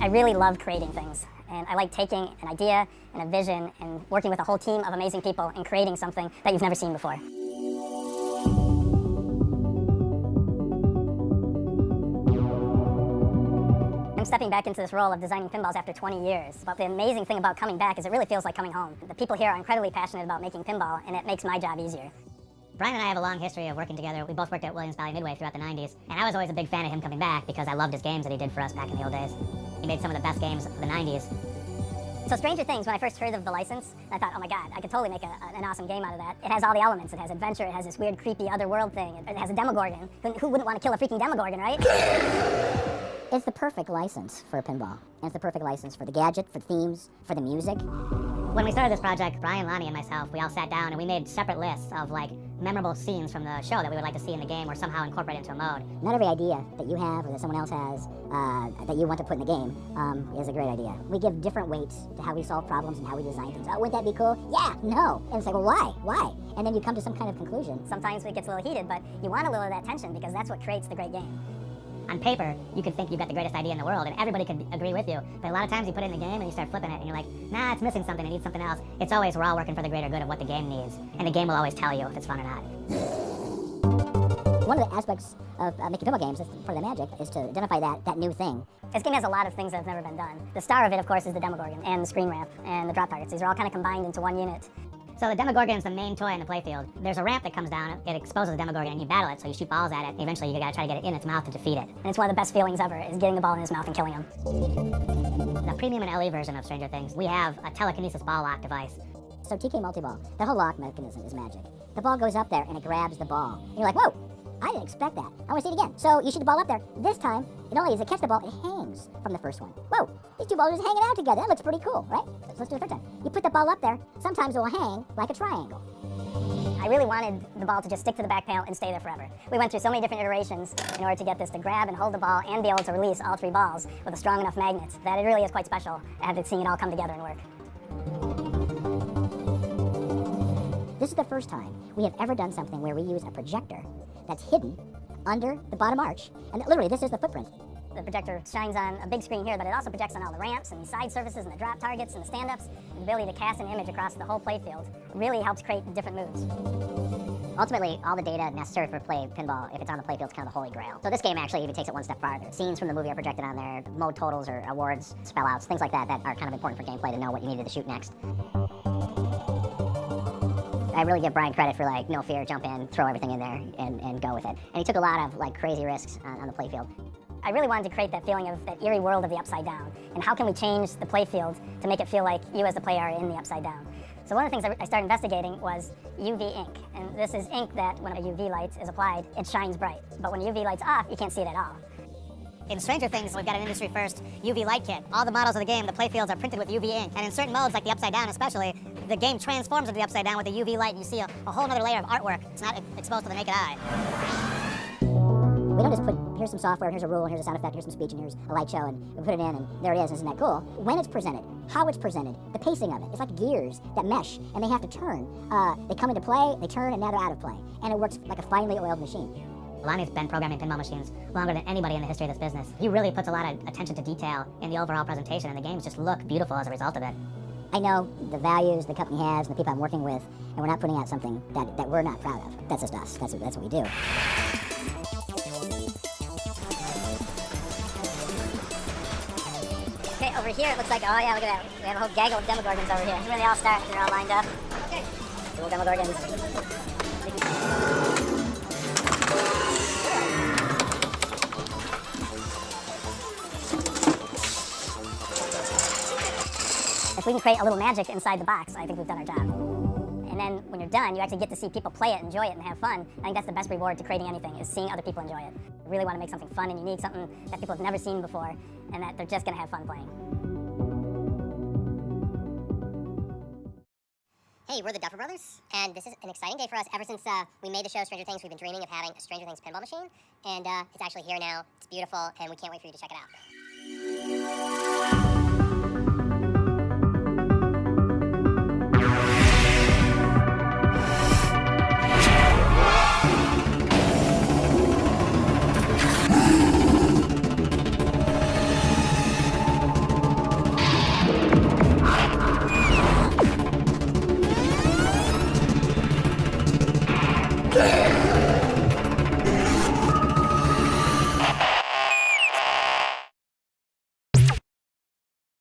I really love creating things, and I like taking an idea and a vision and working with a whole team of amazing people and creating something that you've never seen before. I'm stepping back into this role of designing pinballs after 20 years. But the amazing thing about coming back is it really feels like coming home. The people here are incredibly passionate about making pinball, and it makes my job easier. Brian and I have a long history of working together. We both worked at Williams Valley Midway throughout the 90s, and I was always a big fan of him coming back because I loved his games that he did for us back in the old days. He made some of the best games of the 90s. So Stranger Things, when I first heard of the license, I thought, oh my god, I could totally make an awesome game out of that. It has all the elements. It has adventure, it has this weird, creepy, otherworld thing. It has a Demogorgon. Who wouldn't want to kill a freaking Demogorgon, right? It's the perfect license for pinball. And it's the perfect license for the gadget, for the themes, for the music. When we started this project, Brian, Lonnie, and myself, we all sat down and we made separate lists of like memorable scenes from the show that we would like to see in the game or somehow incorporate into a mode. Not every idea that you have or that someone else has that you want to put in the game is a great idea. We give different weights to how we solve problems and how we design things. Oh, wouldn't that be cool? Yeah, no. And it's like, well, why? Why? And then you come to some kind of conclusion. Sometimes it gets a little heated, but you want a little of that tension because that's what creates the great game. On paper, you could think you've got the greatest idea in the world and everybody could agree with you. But a lot of times you put it in the game and you start flipping it and you're like, nah, it's missing something, it needs something else. It's always we're all working for the greater good of what the game needs. And the game will always tell you if it's fun or not. One of the aspects of making pinball games, that's part of the magic, is to identify that new thing. This game has a lot of things that have never been done. The star of it, of course, is the Demogorgon and the screen ramp and the drop targets. These are all kind of combined into one unit. So the Demogorgon is the main toy in the playfield. There's a ramp that comes down, it exposes the Demogorgon and you battle it, so you shoot balls at it, and eventually you gotta try to get it in its mouth to defeat it. And it's one of the best feelings ever, is getting the ball in his mouth and killing him. The premium and LE version of Stranger Things, we have a telekinesis ball lock device. So TK multi-ball, the whole lock mechanism is magic. The ball goes up there and it grabs the ball. And you're like, whoa, I didn't expect that. I want to see it again. So you shoot the ball up there. This time, it only does it catch the ball, it hangs from the first one. Whoa, these two balls are just hanging out together. That looks pretty cool, right? So let's do it a third time. You put the ball up there, sometimes it will hang like a triangle. I really wanted the ball to just stick to the back panel and stay there forever. We went through so many different iterations in order to get this to grab and hold the ball and be able to release all three balls with a strong enough magnet that it really is quite special after seeing it all come together and work. This is the first time we have ever done something where we use a projector that's hidden under the bottom arch, and literally this is the footprint. The projector shines on a big screen here, but it also projects on all the ramps and the side surfaces and the drop targets and the stand-ups. The ability to cast an image across the whole playfield really helps create different moves. Ultimately, all the data necessary for play pinball, if it's on the playfield, is kind of the holy grail. So this game actually even takes it one step farther. Scenes from the movie are projected on there, mode totals or awards, spell-outs, things like that that are kind of important for gameplay to know what you needed to shoot next. I really give Brian credit for like, no fear, jump in, throw everything in there, and go with it. And he took a lot of like crazy risks on the playfield. I really wanted to create that feeling of that eerie world of the Upside Down. And how can we change the playfield to make it feel like you as the player are in the Upside Down? So one of the things I started investigating was UV ink. And this is ink that when a UV light is applied, it shines bright. But when UV light's off, you can't see it at all. In Stranger Things, we've got an industry-first UV light kit. All the models of the game, the playfields are printed with UV ink. And in certain modes, like the Upside Down especially, the game transforms into the Upside Down with the UV light, and you see a whole other layer of artwork. It's not exposed to the naked eye. We don't just put, here's some software, and here's a rule, and here's a sound effect, here's some speech, and here's a light show, and we put it in, and there it is, isn't that cool? When it's presented, how it's presented, the pacing of it, it's like gears that mesh, and they have to turn. They come into play, they turn, and now they're out of play. And it works like a finely oiled machine. Lonnie's been programming pinball machines longer than anybody in the history of this business. He really puts a lot of attention to detail in the overall presentation, and the games just look beautiful as a result of it. I know the values the company has and the people I'm working with, and we're not putting out something that we're not proud of. That's just us. That's what we do. Okay, over here it looks like, oh yeah, look at that. We have a whole gaggle of Demogorgons over here. It's where they all start. They're all lined up. Okay. Little Demogorgons. If we can create a little magic inside the box, I think we've done our job. And then when you're done, you actually get to see people play it, enjoy it, and have fun. I think that's the best reward to creating anything, is seeing other people enjoy it. I really want to make something fun and unique, something that people have never seen before, and that they're just going to have fun playing. Hey, we're the Duffer Brothers, and this is an exciting day for us. Ever since we made the show Stranger Things, we've been dreaming of having a Stranger Things pinball machine, and it's actually here now. It's beautiful, and we can't wait for you to check it out.